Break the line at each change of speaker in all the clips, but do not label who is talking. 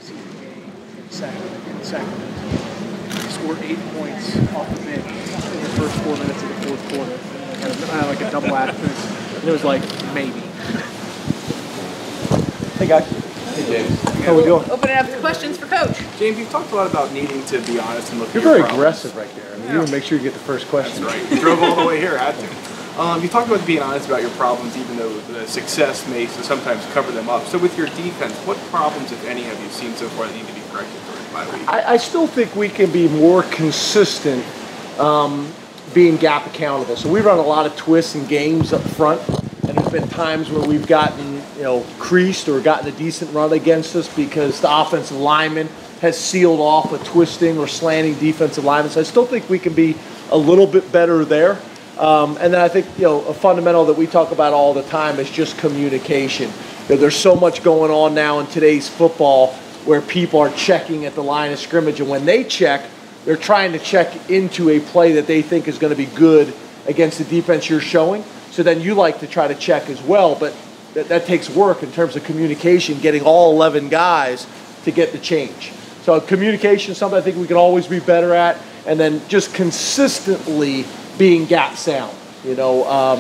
preseason game in Sacramento. He scored 8 points off the bench in the first 4 minutes of the fourth quarter. Had like a double absence. And it was like, maybe.
Hey, guys. Hey, James.
How we doing?
Open it up to questions for Coach.
James, you've talked a lot about needing to be honest and look
You're
at your
very
problems.
aggressive right there. I mean, you want to make sure you get the first question.
That's right. You drove all the way here, had to. You talked about being honest about your problems, even though the success may sometimes cover them up. So with your defense, what problems, if any, have you seen so far that need to be corrected by the week?
I still think we can be more consistent being gap accountable. So we run a lot of twists and games up front, and there's been times where we've gotten creased or gotten a decent run against us because the offensive lineman has sealed off a twisting or slanting defensive lineman. So I still think we can be a little bit better there. And then I think a fundamental that we talk about all the time is just communication. There's so much going on now in today's football where people are checking at the line of scrimmage, and when they check, they're trying to check into a play that they think is going to be good against the defense you're showing. So then you like to try to check as well, but that takes work in terms of communication, getting all 11 guys to get the change. So communication is something I think we can always be better at, and then just consistently being gap sound. I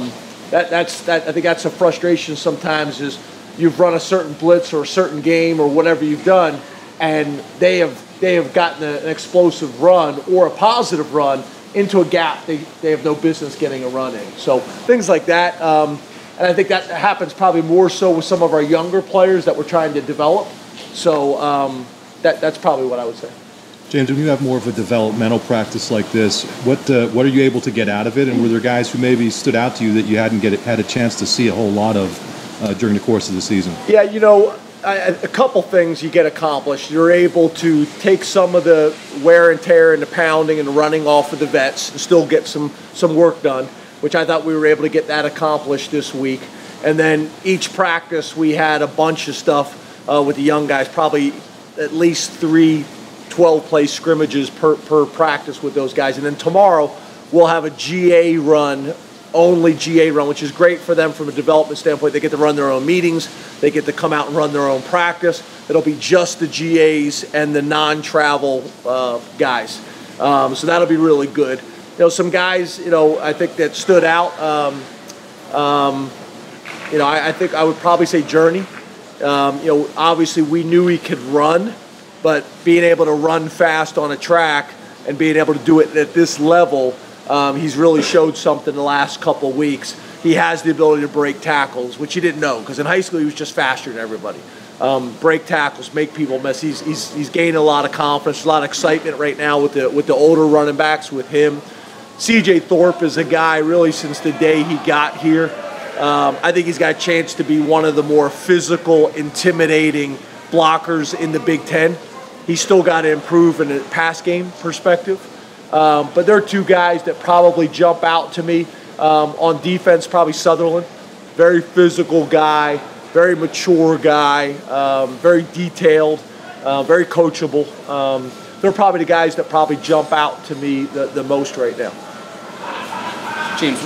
think that's a frustration sometimes is you've run a certain blitz or a certain game or whatever you've done, and they have gotten an explosive run or a positive run into a gap they have no business getting a run in. So things like that. And I think that happens probably more so with some of our younger players that we're trying to develop. So that's probably what I would say.
James, when you have more of a developmental practice like this, what are you able to get out of it? And were there guys who maybe stood out to you that you hadn't had a chance to see a whole lot of during the course of the season?
Yeah, a couple things you get accomplished. You're able to take some of the wear and tear and the pounding and running off of the vets and still get some work done, which I thought we were able to get that accomplished this week. And then each practice we had a bunch of stuff with the young guys, probably at least 3 12-play scrimmages per practice with those guys. And then tomorrow we'll have a GA run, only GA run, which is great for them from a development standpoint. They get to run their own meetings. They get to come out and run their own practice. It'll be just the GAs and the non-travel guys. So that'll be really good. Some guys, I think that stood out. I think I would probably say Journey. Obviously we knew he could run, but being able to run fast on a track and being able to do it at this level, he's really showed something the last couple of weeks. He has the ability to break tackles, which you didn't know, because in high school he was just faster than everybody. Break tackles, make people miss. He's gained a lot of confidence, a lot of excitement right now with the older running backs with him. CJ Thorpe is a guy really since the day he got here. I think he's got a chance to be one of the more physical, intimidating blockers in the Big Ten. He's still got to improve in a pass game perspective. But there are 2 guys that probably jump out to me. On defense, probably Sutherland. Very physical guy, very mature guy, very detailed, very coachable. They're probably the guys that probably jump out to me the most right now.
James,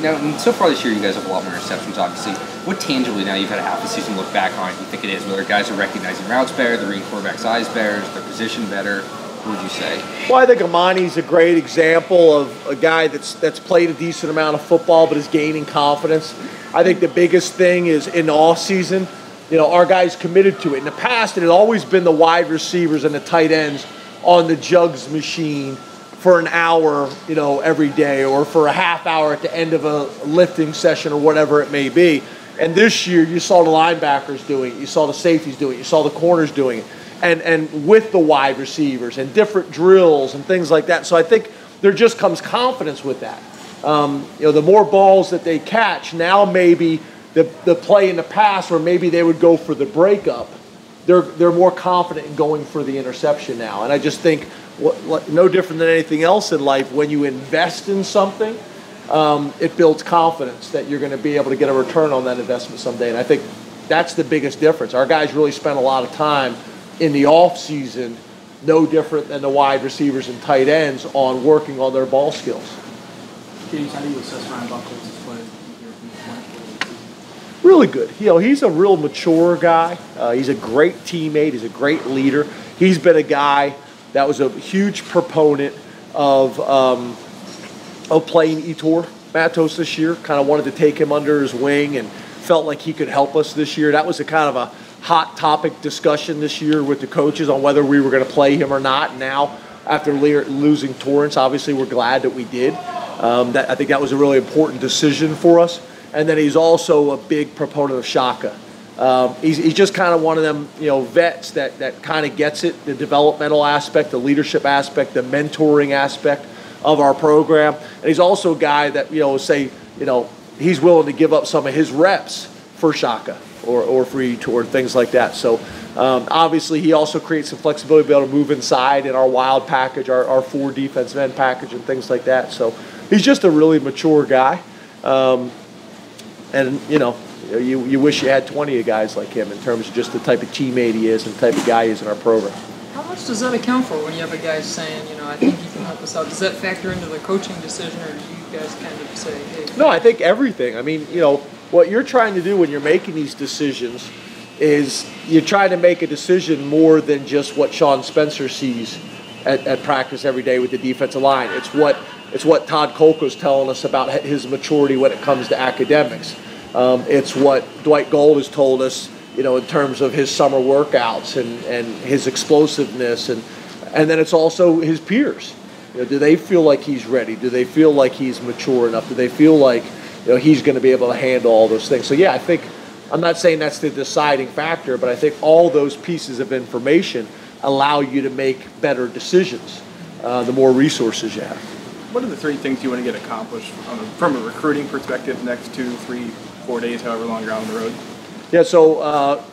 now so far this year you guys have a lot more interceptions, obviously. What tangibly, now you've had a half a season, look back on it, you think it is? Whether guys are recognizing routes better, they're reading quarterback's eyes better, their position better, what would you say?
Well, I think Amani's a great example of a guy that's played a decent amount of football but is gaining confidence. I think the biggest thing is in the off season, our guys committed to it. In the past, it had always been the wide receivers and the tight ends on the jugs machine for an hour, every day, or for a half hour at the end of a lifting session or whatever it may be. And this year, you saw the linebackers doing it, you saw the safeties doing it, you saw the corners doing it, and with the wide receivers and different drills and things like that. So I think there just comes confidence with that. The more balls that they catch, now maybe the play in the past where maybe they would go for the breakup, they're more confident in going for the interception now. And I just think, no different than anything else in life, when you invest in something, it builds confidence that you're going to be able to get a return on that investment someday. And I think that's the biggest difference. Our guys really spent a lot of time in the off season, no different than the wide receivers and tight ends, on working on their ball skills.
James, how do you assess Ryan Buckles' play?
Really good. He's a real mature guy. He's a great teammate. He's a great leader. He's been a guy that was a huge proponent of playing Etor Matos this year. Kind of wanted to take him under his wing and felt like he could help us this year. That was a kind of a hot topic discussion this year with the coaches on whether we were going to play him or not. Now, after losing Torrance, obviously we're glad that we did. I think that was a really important decision for us. And then he's also a big proponent of Shaka. He's just kind of one of them, vets that kind of gets it, the developmental aspect, the leadership aspect, the mentoring aspect of our program. And he's also a guy that, he's willing to give up some of his reps for Shaka or for Etor, things like that. So obviously he also creates some flexibility to be able to move inside in our wild package, our 4 defensive end package and things like that. So he's just a really mature guy. And, you wish you had 20 of guys like him in terms of just the type of teammate he is and the type of guy he is in our program.
How much does that account for when you have a guy saying, I think he can help us out? Does that factor into the coaching decision, or do you guys kind of say, hey?
No, I think everything. I mean, what you're trying to do when you're making these decisions is you're trying to make a decision more than just what Sean Spencer sees at practice every day with the defensive line. It's what Todd Kolko's telling us about his maturity when it comes to academics. It's what Dwight Gold has told us, in terms of his summer workouts and his explosiveness. And then it's also his peers. Do they feel like he's ready? Do they feel like he's mature enough? Do they feel like he's going to be able to handle all those things? So, yeah, I think I'm not saying that's the deciding factor, but I think all those pieces of information allow you to make better decisions the more resources you have.
What are the 3 things you want to get accomplished from a recruiting perspective next 2, 3, 4 days, however long you're out on the road?
Yeah, so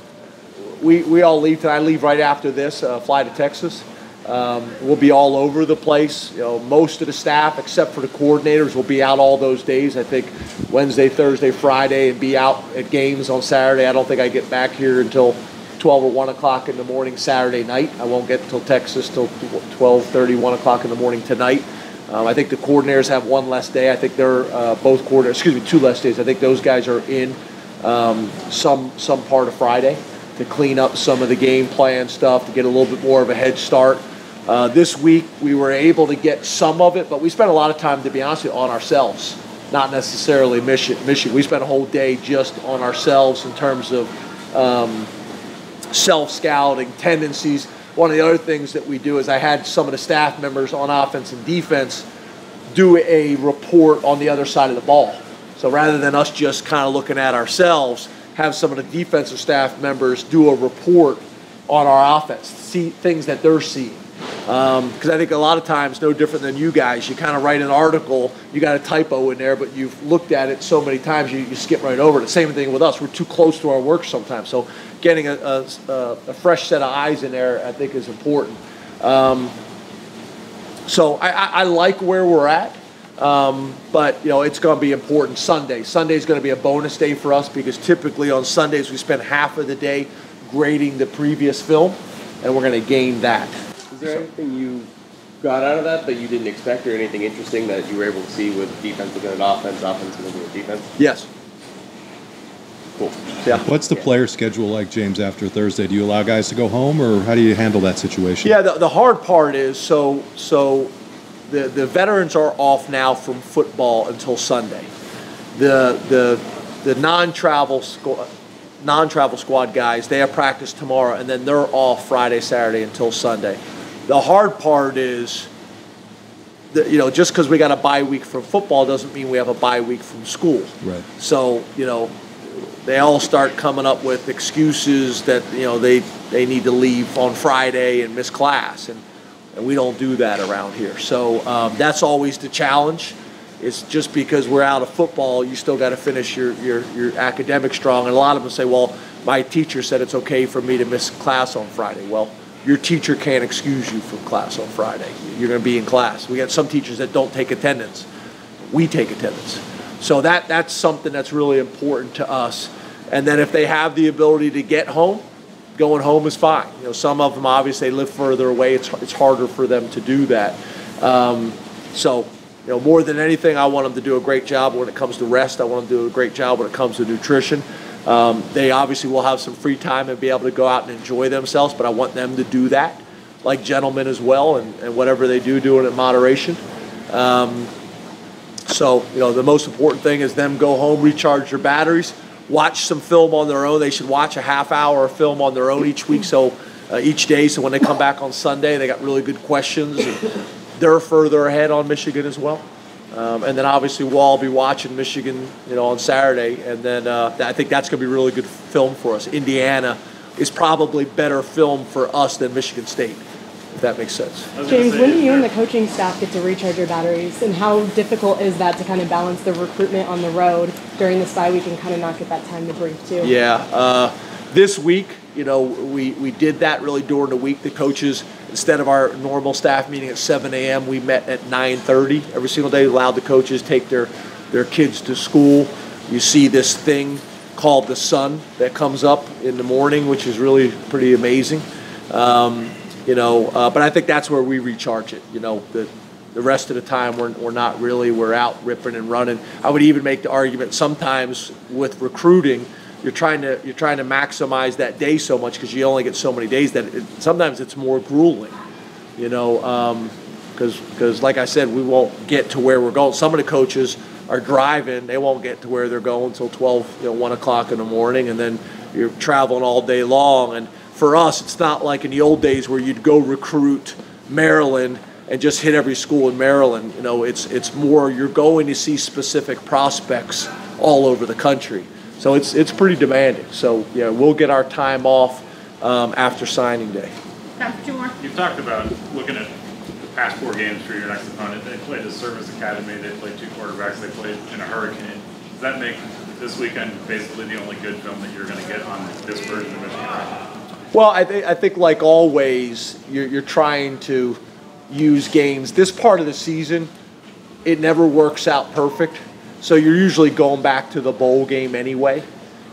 we all leave tonight. I leave right after this, fly to Texas. We'll be all over the place. Most of the staff, except for the coordinators, will be out all those days. I think Wednesday, Thursday, Friday, and be out at games on Saturday. I don't think I get back here until 12 or 1 o'clock in the morning Saturday night. I won't get till Texas till 12:30, 1 o'clock in the morning tonight. I think the coordinators have one less day. I think they're both coordinators, 2 less days. I think those guys are in some part of Friday to clean up some of the game plan stuff, to get a little bit more of a head start. This week we were able to get some of it, but we spent a lot of time, to be honest with you, on ourselves, not necessarily Michigan. We spent a whole day just on ourselves in terms of self-scouting, tendencies. One of the other things that we do is I had some of the staff members on offense and defense do a report on the other side of the ball. So rather than us just kind of looking at ourselves, have some of the defensive staff members do a report on our offense, see things that they're seeing. Because I think a lot of times, no different than you guys, you kind of write an article, you got a typo in there, but you've looked at it so many times you skip right over it. The same thing with us. We're too close to our work sometimes. So getting a fresh set of eyes in there, I think, is important. So I like where we're at, but it's going to be important Sunday. Sunday is going to be a bonus day for us because typically on Sundays we spend half of the day grading the previous film, and we're going to gain that.
Is there anything you got out of that you didn't expect, or anything interesting that you were able to see with defense looking at offense looking at defense?
Yes.
Cool.
Yeah.
What's the player schedule like, James, after Thursday? Do you allow guys to go home, or how do you handle that situation?
Yeah, the hard part is, so the veterans are off now from football until Sunday. The non-travel squad guys, they have practice tomorrow, and then they're off Friday, Saturday until Sunday. The hard part is, just because we got a bye week from football doesn't mean we have a bye week from school.
Right.
So, they all start coming up with excuses that, they need to leave on Friday and miss class. And we don't do that around here. So that's always the challenge. It's just because we're out of football, you still got to finish your academic strong. And a lot of them say, well, my teacher said it's okay for me to miss class on Friday. Well, your teacher can't excuse you from class on Friday. You're going to be in class. We got some teachers that don't take attendance. We take attendance. So that's something that's really important to us. And then if they have the ability to get home, going home is fine. Some of them obviously they live further away. It's harder for them to do that. More than anything, I want them to do a great job when it comes to rest. I want them to do a great job when it comes to nutrition. They obviously will have some free time and be able to go out and enjoy themselves, but I want them to do that like gentlemen as well, and whatever they do it in moderation. So, the most important thing is them go home, recharge their batteries, watch some film on their own. They should watch a half-hour of film on their own each week, each day, so when they come back on Sunday, they got really good questions, and they're further ahead on Michigan as well. And then obviously we'll all be watching Michigan, on Saturday, and then I think that's going to be really good film for us. Indiana is probably better film for us than Michigan State, if that makes sense.
James, when do you and the coaching staff get to recharge your batteries, and how difficult is that to kind of balance the recruitment on the road during this bye week and kind of not get that time to breathe too?
Yeah, this week, we did that really during the week. The coaches, instead of our normal staff meeting at 7 a.m., we met at 9:30 every single day. Allowed the coaches take their kids to school. You see this thing called the sun that comes up in the morning, which is really pretty amazing. But I think that's where we recharge it. The rest of the time we're not really, we're out ripping and running. I would even make the argument sometimes with recruiting, you're trying to maximize that day so much because you only get so many days that sometimes it's more grueling, because like I said, we won't get to where we're going. Some of the coaches are driving, they won't get to where they're going until 1 o'clock in the morning, and then you're traveling all day long. And for us, it's not like in the old days where you'd go recruit Maryland and just hit every school in Maryland. It's more you're going to see specific prospects all over the country. So it's pretty demanding. So yeah, we'll get our time off after signing day.
You've talked about looking at the past 4 games for your next opponent. They played a service academy. They played 2 quarterbacks. They played in a hurricane. Does that make this weekend basically the only good film that you're going to get on this version of Michigan?
Well, I think like always, you're trying to use games. This part of the season, it never works out perfect. So you're usually going back to the bowl game anyway.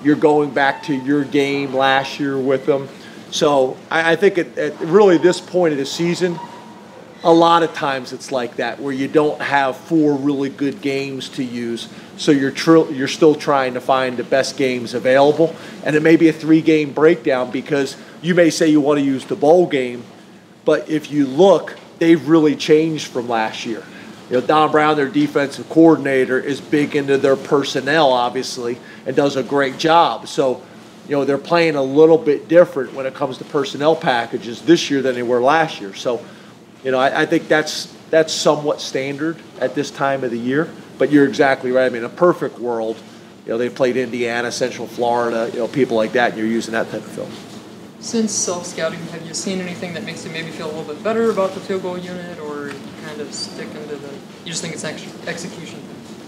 You're going back to your game last year with them. So I think at really this point of the season, a lot of times it's like that, where you don't have 4 really good games to use. So you're still trying to find the best games available. And it may be a 3-game breakdown because you may say you want to use the bowl game, but if you look, they've really changed from last year. Don Brown, their defensive coordinator, is big into their personnel, obviously, and does a great job. So, they're playing a little bit different when it comes to personnel packages this year than they were last year. So, I think that's somewhat standard at this time of the year. But you're exactly right. I mean, in a perfect world, they played Indiana, Central Florida, people like that, and you're using that type of film.
Since self-scouting, have you seen anything that makes you maybe feel a little bit better about the field goal unit, or you kind of stick into you just think it's execution?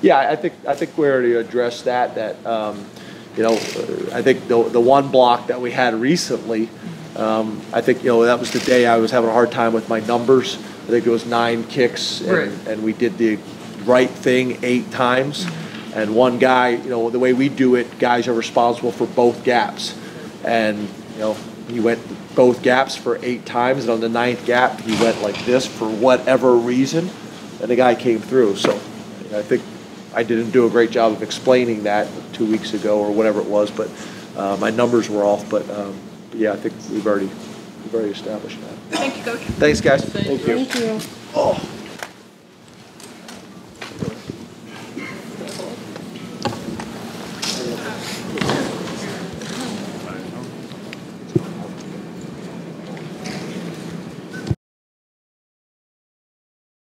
Yeah,
I think we already addressed that. I think the one block that we had recently, I think that was the day I was having a hard time with my numbers. I think it was 9 kicks, and we did the right thing 8 times. Mm-hmm. And one guy, the way we do it, guys are responsible for both gaps, and he went both gaps for 8 times, and on the 9th gap, he went like this for whatever reason, and the guy came through. So I think I didn't do a great job of explaining that 2 weeks ago or whatever it was, but my numbers were off. But yeah, I think we've already established that.
Thank you, Coach.
Thanks, guys.
Thank you.
Thank you.
Oh.